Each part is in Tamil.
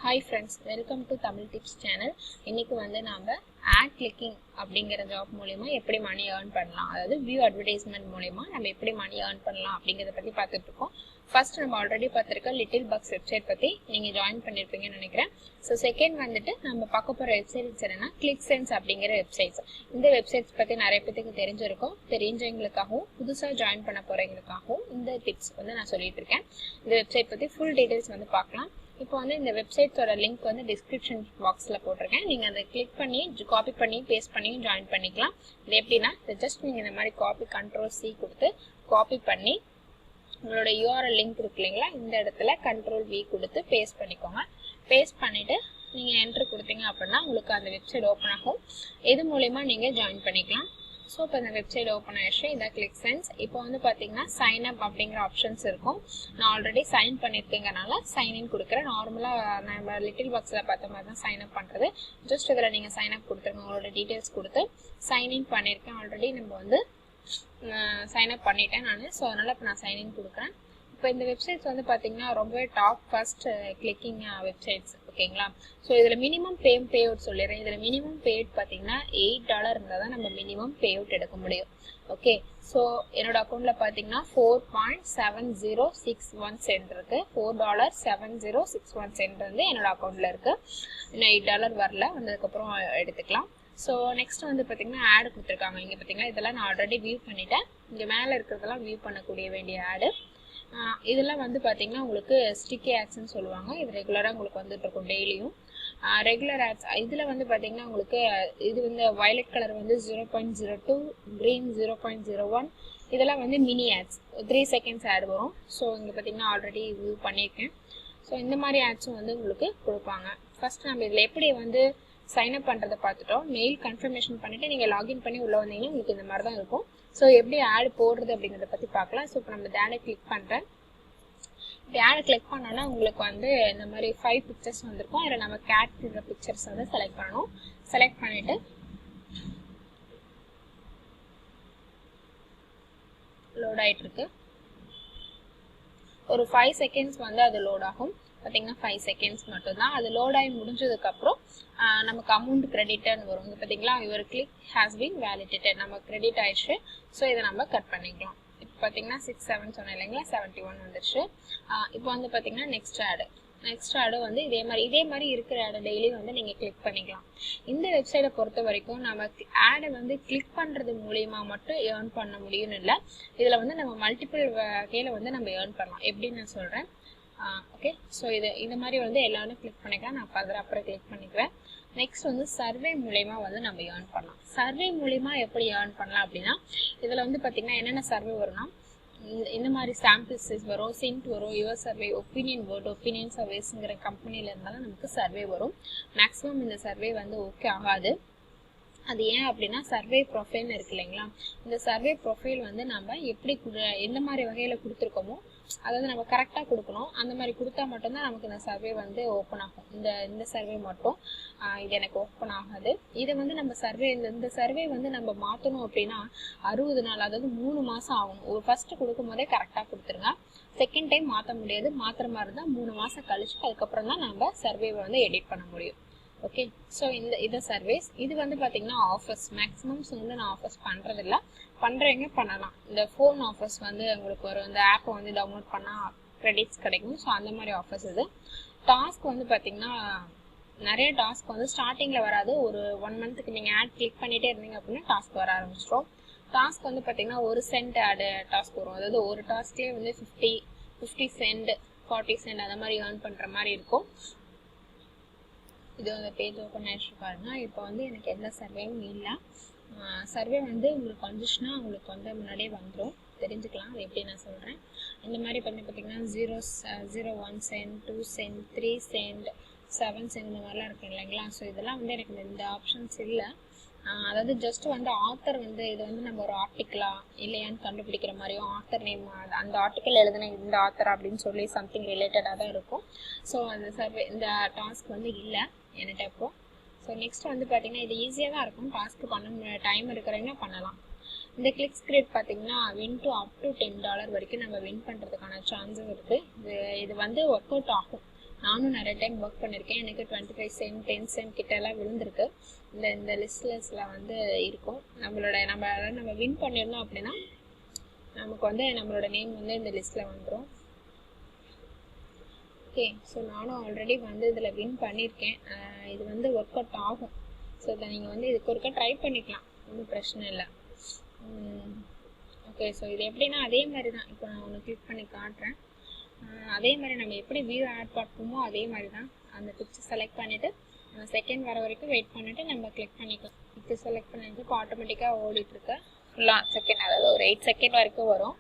Hi friends, welcome to Tamil Tips channel. இன்னைக்கு வந்து நாம ad clicking அப்படிங்கற ஜாப் மூலமா எப்படி மணி earn பண்ணலாம். அதாவது view advertisement மூலமா நம்ம எப்படி மணி earn பண்ணலாம் அப்படிங்கறத பத்தி பார்த்துட்டு இருக்கோம். ஃபர்ஸ்ட் நம்ம ஆல்ரெடி பார்த்திருக்க லிட்டில் பக்ஸ் வெப்சைட் பத்தி நீங்க ஜாயின் பண்ணிருப்பீங்கன்னு நினைக்கிறேன். சோ செகண்ட் வந்துட்டு நம்ம பார்க்க போற வெப்சைட்ஸ் என்னன்னா ClickSense அப்படிங்கற வெப்சைட்ஸ். இந்த வெப்சைட்ஸ் பத்தி நிறைய பேருக்கு தெரிஞ்சிருக்கும். தெரிஞ்சவங்களுக்காகவும் புதுசா ஜாயின் பண்ண போறவங்களுக்காகவும் இந்த டிப்ஸ் வந்து நான் சொல்லிட்டு இருக்கேன். இந்த வெப்சைட் பத்தி ஃபுல் டீடைல்ஸ் வந்து பார்க்கலாம். இப்போ வந்து இந்த வெப்சைட்டோட லிங்க் வந்து டிஸ்கிரிப்ஷன் பாக்ஸ்ல போட்டிருக்கேன். நீங்க அதை கிளிக் பண்ணி காப்பி பண்ணி பேஸ்ட் பண்ணி ஜாயின் பண்ணிக்கலாம். இது எப்படின்னா ஜஸ்ட் நீங்க இந்த மாதிரி காப்பி Ctrl+C கொடுத்து காப்பி பண்ணி உங்களோட URL லிங்க் இருக்கு இல்லைங்களா, இந்த இடத்துல Ctrl+V கொடுத்து பேஸ்ட் பண்ணிக்கோங்க. பேஸ்ட் பண்ணிட்டு நீங்க என்டர் கொடுத்தீங்க அப்படின்னா உங்களுக்கு அந்த வெப்சைட் ஓப்பன் ஆகும். இது மூலமா நீங்க ஜாயின் பண்ணிக்கலாம். ஸோ இப்போ இந்த வெப்சைட் ஓப்பன் ஆயிடுச்சு. இதான் ClickSense. இப்போ வந்து பார்த்தீங்கன்னா சைன் அப் அப்படிங்கிற ஆப்ஷன்ஸ் இருக்கும். நான் ஆல்ரெடி சைன் பண்ணியிருக்கேங்கனால சைன் இன் கொடுக்குறேன். நார்மலாக நம்ம லிட்டில் பாக்ஸில் பார்த்த மாதிரி தான் சைன் அப் பண்ணுறது. ஜஸ்ட் இதில் நீங்கள் சைன் அப் கொடுத்துருங்க. உங்களோட டீட்டெயில்ஸ் கொடுத்து சைன் இன் பண்ணியிருக்கேன். ஆல்ரெடி நம்ம வந்து சைன் அப் பண்ணிட்டேன் நான். ஸோ அதனால் இப்போ நான் சைன் இன் கொடுக்குறேன். இப்போ இந்த வெப்சைட்ஸ் வந்து பார்த்தீங்கன்னா ரொம்பவே டாப் ஃபர்ஸ்ட் கிளிக்கிங் வெப்சைட்ஸ் ஓகேங்களா. ஸோ இதில் மினிமம் பே அவுட் சொல்லிடுறேன். இதில் மினிமம் பே அவுட் பார்த்தீங்கன்னா $8 இருந்தால் தான் நம்ம மினிமம் பே அவுட் எடுக்க முடியும். ஓகே, ஸோ என்னோட அக்கௌண்ட்டில் பார்த்தீங்கன்னா 4.7061 சென்ட் இருக்கு. $4.7061 வந்து என்னோட அக்கௌண்ட்டில் இருக்கு. இன்னும் $8 வரல, வந்ததுக்கப்புறம் எடுத்துக்கலாம். ஸோ நெக்ஸ்ட் வந்து பார்த்தீங்கன்னா ஆடு கொடுத்துருக்காங்க. இங்கே பார்த்தீங்கன்னா இதெல்லாம் நான் ஆல்ரெடி வியூ பண்ணிட்டேன். இங்கே மேலே இருக்கிறதெல்லாம் வியூ பண்ணக்கூடிய வேண்டிய ஆடு. இதெல்லாம் வந்து பார்த்தீங்கன்னா உங்களுக்கு ஸ்டிக்கி ஆட்ஸ்ன்னு சொல்லுவாங்க. இது ரெகுலராக உங்களுக்கு வந்துட்டு இருக்கும் டெய்லியும். ரெகுலர் ஆட்ஸ் இதில் வந்து பார்த்தீங்கன்னா உங்களுக்கு இது வந்து வயலட் கலர் வந்து 0.02, க்ரீன் 0.01. இதெல்லாம் வந்து மினி ஆட்ஸ் 3 செகண்ட்ஸ் ஆட் வரும். ஸோ இங்கே பார்த்தீங்கன்னா ஆல்ரெடி வியூ பண்ணியிருக்கேன். ஸோ இந்த மாதிரி ஆட்ஸும் வந்து உங்களுக்கு கொடுப்பாங்க. ஃபர்ஸ்ட் நம்ம இதில் எப்படி வந்து சைன் அப் பண்ணுறதை பார்த்துட்டோம். மெயில் கன்ஃபர்மேஷன் பண்ணிவிட்டு நீங்கள் லாகின் பண்ணி உள்ளே வந்தீங்கன்னா உங்களுக்கு இந்த மாதிரி தான் இருக்கும். ஸோ எப்படி ஆட் போடுறது அப்படிங்கிறத பற்றி பார்க்கலாம். ஸோ இப்போ நம்ம இந்த ஆடை கிளிக் பண்ணுறேன். இப்போ ஆடை கிளிக் பண்ணோன்னா உங்களுக்கு வந்து இந்த மாதிரி 5 பிக்சர்ஸ் வந்திருக்கும். அதில் நம்ம கேட் பிக்சர்ஸ் வந்து செலக்ட் பண்ணணும். செலக்ட் பண்ணிவிட்டு லோட் ஆகிட்டு இருக்கு. ஒரு 5 செகண்ட்ஸ் வந்து அது லோட் ஆகும். பார்த்தீங்கன்னா 5 செகண்ட்ஸ் மட்டும் தான். அது லோட் ஆகி முடிஞ்சதுக்கப்புறம் நமக்கு அமௌண்ட் கிரெடிட்னு வரும். இங்கே பார்த்தீங்களா your click has been validated, நம்ம கிரெடிட் ஆயிடுச்சு. ஸோ இதை நம்ம கட் பண்ணிக்கலாம். இப்போ பார்த்தீங்கன்னா 6-7 சொன்னேன் இல்லைங்களா, 71 வந்துடுச்சு. இப்போ வந்து பார்த்தீங்கன்னா நெக்ஸ்ட் ஆடு வந்து இதே மாதிரி இருக்கிற ஆடை டெய்லி வந்து நீங்கள் கிளிக் பண்ணிக்கலாம். இந்த வெப்சைட்டை பொறுத்த வரைக்கும் நம்ம ஆடை வந்து கிளிக் பண்ணுறது மூலியமா மட்டும் ஏர்ன் பண்ண முடியும்னு இல்லை. இதில் வந்து நம்ம மல்டிபிள் வகையில் வந்து நம்ம ஏர்ன் பண்ணலாம். எப்படின்னு நான் சொல்கிறேன். ஓகே, ஸோ இந்த மாதிரி வந்து எல்லாரும் கிளிக் பண்ணிக்கலாம். நான் அப்புறம் கிளிக் பண்ணிக்குவேன். நெக்ஸ்ட் வந்து சர்வே மூலயமா வந்து நம்ம ஏர்ன் பண்ணலாம். சர்வே மூலயமா எப்படி ஏர்ன் பண்ணலாம் அப்படின்னா இதில் வந்து பார்த்தீங்கன்னா என்னென்ன சர்வே வரும்னா இந்த மாதிரி சாம்பிள்ஸ் வரும், சிண்ட் வரும், யுவர் சர்வே, ஒப்பீனியன் சர்வேஸ்ங்கிற கம்பெனியில் இருந்தாலும் நமக்கு சர்வே வரும். மேக்ஸிமம் இந்த சர்வே வந்து ஓகே ஆகாது. அது ஏன் அப்படின்னா சர்வே ப்ரொஃபைல்னு இருக்கு இல்லைங்களா, இந்த சர்வே ப்ரொஃபைல் வந்து நம்ம எப்படி எந்த மாதிரி வகையில் கொடுத்துருக்கோமோ அதாவது நம்ம கரெக்டாக கொடுக்கணும். அந்த மாதிரி கொடுத்தா மட்டும்தான் நமக்கு இந்த சர்வே வந்து ஓப்பன் ஆகும். இந்த சர்வே மட்டும் இது எனக்கு ஓப்பன் ஆகாது. இதை வந்து நம்ம இந்த சர்வே வந்து நம்ம மாற்றணும் அப்படின்னா 60 நாள், அதாவது 3 மாதம் ஆகும். ஃபர்ஸ்ட் கொடுக்கும் போதே கரெக்டாக கொடுத்துருங்க. செகண்ட் டைம் மாற்ற முடியாது. மாற்றுற மாதிரி இருந்தால் 3 மாதம் கழிச்சு அதுக்கப்புறம் தான் நம்ம சர்வேவை வந்து எடிட் பண்ண முடியும். ஓகே, ஸோ இந்த சர்வேஸ் இது வந்து பார்த்தீங்கன்னா ஆஃபர்ஸ் மேக்ஸிமம்ஸ் வந்து நான் ஆஃபர்ஸ் பண்ணுறதில்ல. பண்ணுறவங்க பண்ணலாம். இந்த ஃபோன் ஆஃபர்ஸ் வந்து உங்களுக்கு வரும். இந்த ஆப்பை வந்து டவுன்லோட் பண்ணால் கிரெடிட்ஸ் கிடைக்கும். ஸோ அந்த மாதிரி ஆஃபர்ஸ் இது. டாஸ்க் வந்து பார்த்தீங்கன்னா நிறைய டாஸ்க் வந்து ஸ்டார்டிங்கில் வராது. ஒரு 1 மந்த்துக்கு நீங்கள் ஆட் கிளிக் பண்ணிகிட்டே இருந்தீங்க அப்படின்னா டாஸ்க் வர ஆரம்பிச்சிடும். டாஸ்க் வந்து பார்த்தீங்கன்னா 1 சென்ட் ஆடு டாஸ்க் வரும். அதாவது ஒரு டாஸ்க்லேயே வந்து 50 சென்ட் 40 சென்ட் அந்த மாதிரி ஏர்ன் பண்ணுற மாதிரி இருக்கும். இது வந்து பேஜ் ஓப்பன் ஆகிடுச்சு பாருங்க. இப்போ வந்து எனக்கு எந்த சர்வேவும் இல்லை. சர்வே வந்து உங்களுக்கு வந்துச்சுன்னா உங்களுக்கு வந்து முன்னாடியே வந்துடும். தெரிஞ்சுக்கலாம் அது எப்படி நான் சொல்கிறேன். இந்த மாதிரி பண்ணி பார்த்தீங்கன்னா 0.1 சென்ட், 2 சென்ட், 3 சென்ட், 7 சென்ட் இந்த மாதிரிலாம் இருக்கு இல்லைங்களா. ஸோ இதெல்லாம் வந்து எனக்கு இந்த ஆப்ஷன்ஸ் இல்லை. அதாவது ஜஸ்ட் வந்து ஆத்தர் வந்து இது வந்து நம்ம ஒரு ஆர்டிக்கிளா இல்லையான்னு கண்டுபிடிக்கிற மாதிரியும் ஆத்தர் நேம் அந்த ஆர்டிக்கல் எழுதுன இந்த ஆத்தர் அப்படின்னு சொல்லி சம்திங் ரிலேட்டடாக தான் இருக்கும். ஸோ அந்த சர்வே இந்த டாஸ்க் வந்து இல்லை என்கிட்ட இப்போ. ஸோ நெக்ஸ்ட் வந்து பார்த்தீங்கன்னா இது ஈஸியாக தான் இருக்கும். டாஸ்க்கு பண்ண டைம் இருக்கிறவங்க பண்ணலாம். இந்த கிளிக் ஸ்கிரிப்ட் பார்த்தீங்கன்னா வின் டு அப் டு $10 வரைக்கும் நம்ம வின் பண்ணுறதுக்கான சான்சஸ் இருக்குது. இது வந்து ஒர்க் அவுட் ஆகும். நானும் நிறைய டைம் ஒர்க் பண்ணியிருக்கேன். எனக்கு 25 சென்ட் 10 சென்ட் கிட்ட எல்லாம் விழுந்திருக்கு. இந்த லிஸ்ட்ல வந்து இருக்கும். நம்ம வின் பண்ணிடணும் அப்படின்னா நமக்கு வந்து நம்மளோட நேம் வந்து இந்த லிஸ்ட்ல வந்துடும். ஓகே, ஸோ நானும் ஆல்ரெடி வந்து இதில் வின் பண்ணியிருக்கேன். இது வந்து ஒர்க் அவுட் ஆகும். ஸோ இதை நீங்கள் வந்து இதுக்கு ஒருக்கா ட்ரை பண்ணிக்கலாம், ஒன்றும் பிரச்சனை இல்லை. ஓகே, ஸோ இது எப்படின்னா அதே மாதிரி தான். இப்போ நான் ஒன்று கிளிக் பண்ணி காட்டுறேன். அதே மாதிரி நம்ம எப்படி வியூ ஆட் பார்ப்போமோ அதே மாதிரி தான். அந்த பிக்சர் செலக்ட் பண்ணிவிட்டு செகண்ட் வர வரைக்கும் வெயிட் பண்ணிவிட்டு நம்ம கிளிக் பண்ணிக்கலாம். பிக்சர் செலக்ட் பண்ணிட்டு இப்போ ஆட்டோமேட்டிக்காக ஓடிட்டுருக்க ஃபுல்லாக செகண்ட், அதாவது ஒரு 8 செகண்ட் வரைக்கும் வரும்.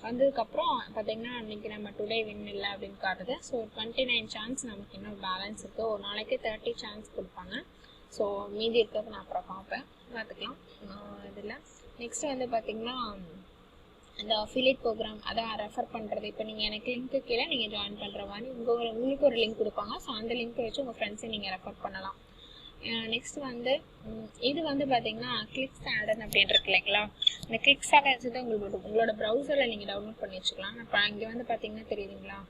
வந்ததுக்கப்புறம் பார்த்தீங்கன்னா அன்றைக்கி நம்ம டுடே வின் இல்லை அப்படின்னு காட்டுது. ஸோ 29 சான்ஸ் நமக்கு இன்னும் பேலன்ஸ் இருக்குது. ஒரு நாளைக்கு 30 சான்ஸ் கொடுப்பாங்க. ஸோ மீதி இருக்கிறது நான் அப்புறம் பார்த்துக்கலாம் இதில். நெக்ஸ்ட் வந்து பார்த்தீங்கன்னா இந்த அஃபிலியேட் ப்ரோக்ராம் அதான் ரெஃபர் பண்ணுறது. இப்போ நீங்கள் எனக்கு லிங்க்கு கீழே நீங்கள் ஜாயின் பண்ணுற மாதிரி உங்களுக்கு ஒரு லிங்க் கொடுப்பாங்க. ஸோ அந்த லிங்க்கை வச்சு உங்கள் ஃப்ரெண்ட்ஸை நீங்கள் ரெஃபர் பண்ணலாம். நெக்ஸ்ட் வந்து இது வந்து பார்த்தீங்கன்னா கிளிக்ஸ் ஆடன் அப்படின்னு இருக்கு இல்லைங்களா. இந்த கிளிக்ஸ் ஆடன் வச்சு தான் உங்களோட ப்ரௌசரில் நீங்கள் டவுன்லோட் பண்ணி வச்சுக்கலாம். இப்போ இங்கே வந்து பார்த்தீங்கன்னா தெரியுதுங்களா.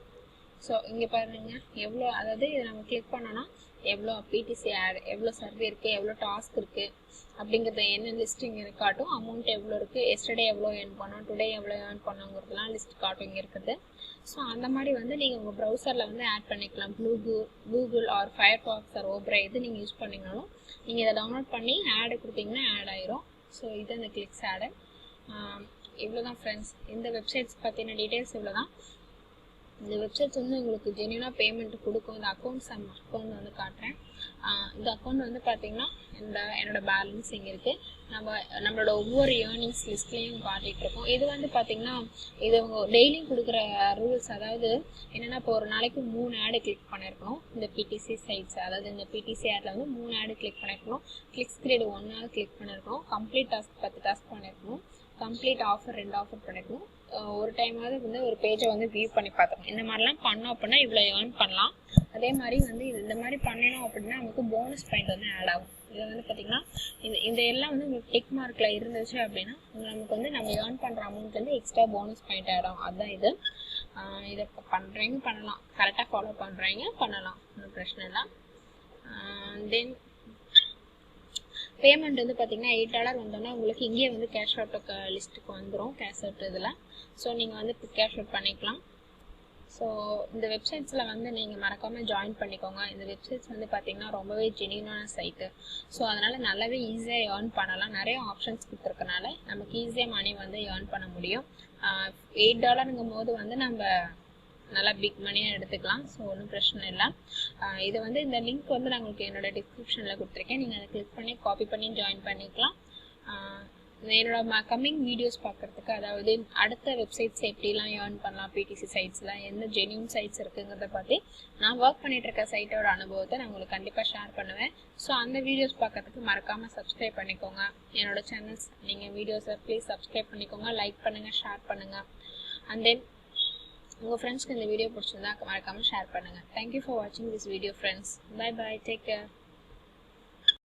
ஸோ இங்கே பாருங்க எவ்வளோ, அதாவது இதை நம்ம கிளிக் பண்ணோன்னா எவ்வளோ பிடிசி ஆட், எவ்வளோ சர்வே இருக்குது, எவ்வளோ டாஸ்க் இருக்குது அப்படிங்கிறத என்ன லிஸ்ட் இங்கே காட்டும். அமௌண்ட் எவ்வளோ இருக்குது, எஸ்டர்டே எவ்வளோ ஏர்ன் பண்ணோம், டுடே எவ்வளோ ஏர்ன் பண்ணோங்கிறதுலாம் லிஸ்ட் காட்டும் இங்கே இருக்குது. ஸோ அந்த மாதிரி வந்து நீங்கள் உங்கள் ப்ரௌசரில் வந்து ஆட் பண்ணிக்கலாம். Google or Firefox or Opera எது நீங்கள் யூஸ் பண்ணிங்கனாலும் நீங்கள் இதை டவுன்லோட் பண்ணி ஆடு கொடுத்தீங்கன்னா ஆட் ஆயிரும். ஸோ இது அந்த கிளிக்ஸ் ஆடு. இவ்வளோ தான் ஃப்ரெண்ட்ஸ். இந்த வெப்சைட்ஸ் பற்றின டீட்டெயில்ஸ் இவ்வளோ தான். இந்த வெப்சைட்ஸ் வந்து உங்களுக்கு ஜென்யூனாக பேமெண்ட் கொடுக்கும். இந்த அக்கௌண்ட் வந்து காட்டுறேன். இந்த அக்கௌண்ட் வந்து பார்த்தீங்கன்னா என்னோட பேலன்ஸ் இங்கே இருக்குது. நம்மளோட ஒவ்வொரு ஏர்னிங்ஸ் லிஸ்ட்லேயும் காட்டிகிட்டு இருக்கோம். இது வந்து பார்த்தீங்கன்னா இது அவங்க டெய்லியும் கொடுக்குற ரூல்ஸ். அதாவது என்னென்னா இப்போ ஒரு நாளைக்கு 3 ஆடு கிளிக் பண்ணியிருக்கணும். இந்த பிடிசி சைட்ஸ், அதாவது இந்த பிடிசி ஆடில் வந்து 3 ஆடு கிளிக் பண்ணியிருக்கணும். கிளிக்ஸ் கிரேட் 1 ஆடு கிளிக் பண்ணியிருக்கணும். கம்ப்ளீட் டாஸ்க் 10 டாஸ்க் பண்ணியிருக்கணும். கம்ப்ளீட் ஆஃபர் 2 ஆஃபர் பண்ணியிருக்கணும். ஒரு டைமாவது வந்து ஒரு பேஜை வந்து வியூ பண்ணி பார்த்துக்கணும். இந்த மாதிரிலாம் பண்ணோம் அப்படின்னா இவ்வளோ ஏர்ன் பண்ணலாம். அதே மாதிரி வந்து இந்த மாதிரி பண்ணணும் அப்படின்னா நமக்கு போனஸ் பாயிண்ட் வந்து ஆட் ஆகும். இதில் வந்து பார்த்திங்கன்னா இந்த எல்லாம் வந்து உங்களுக்கு டிக் மார்க்கில் இருந்துச்சு அப்படின்னா நமக்கு வந்து நம்ம ஏர்ன் பண்ணுற அமௌண்ட் வந்து எக்ஸ்ட்ரா போனஸ் பாயிண்ட் ஆட் ஆகும். அதுதான் இது. இதை பண்ணுறீங்க பண்ணலாம், கரெக்டாக ஃபாலோ பண்ணுறீங்க பண்ணலாம், ஒன்றும் பிரச்சனை இல்லை. தென் பேமெண்ட் வந்து பார்த்தீங்கன்னா $8 வந்தோன்னா உங்களுக்கு இங்கேயே வந்து கேஷ் அவுட் லிஸ்ட்டுக்கு வந்துடும், கேஷ் அவுட் இதில். ஸோ நீங்கள் வந்து கேஷ் அவுட் பண்ணிக்கலாம். ஸோ இந்த வெப்சைட்ஸில் வந்து நீங்கள் மறக்காமல் ஜாயின் பண்ணிக்கோங்க. இந்த வெப்சைட்ஸ் வந்து பார்த்தீங்கன்னா ரொம்பவே ஜெனியூனான சைட்டு. ஸோ அதனால் நல்லாவே ஈஸியாக ஏர்ன் பண்ணலாம். நிறைய ஆப்ஷன்ஸ் கொடுத்துருக்கனால நமக்கு ஈஸியாக மணி வந்து ஏர்ன் பண்ண முடியும். $8 போது வந்து நம்ம நல்லா பிக் மணியாக எடுத்துக்கலாம். ஸோ ஒன்றும் பிரச்சனை இல்லை. இதை வந்து இந்த லிங்க் வந்து நான் உங்களுக்கு என்னோட டிஸ்கிரிப்ஷனில் கொடுத்துருக்கேன். நீங்கள் அதை கிளிக் பண்ணி காப்பி பண்ணி ஜாயின் பண்ணிக்கலாம். என்னோட கம்மிங் வீடியோஸ் பார்க்குறதுக்கு, அதாவது அடுத்த வெப்சைட்ஸ் எப்படிலாம் ஏர்ன் பண்ணலாம், பிடிசி சைட்ஸில் எந்த ஜென்யூன் சைட்ஸ் இருக்குங்கிறத பற்றி நான் ஒர்க் பண்ணிட்டு இருக்க சைட்டோட அனுபவத்தை நான் உங்களுக்கு கண்டிப்பாக ஷேர் பண்ணுவேன். ஸோ அந்த வீடியோஸ் பார்க்கறதுக்கு மறக்காமல் சப்ஸ்கிரைப் பண்ணிக்கோங்க. என்னோட சேனல்ஸ் நீங்கள் வீடியோஸை ப்ளீஸ் சப்ஸ்கிரைப் பண்ணிக்கோங்க, லைக் பண்ணுங்கள், ஷேர் பண்ணுங்கள். அண்ட் தென் உங்கள் ஃப்ரெண்ட்ஸ்க்கு இந்த வீடியோ பிடிச்சிருந்தா மறக்காமல் ஷேர் பண்ணுங்கள். தேங்க்யூ ஃபார் வாட்சிங் this video friends. Bye bye, take care.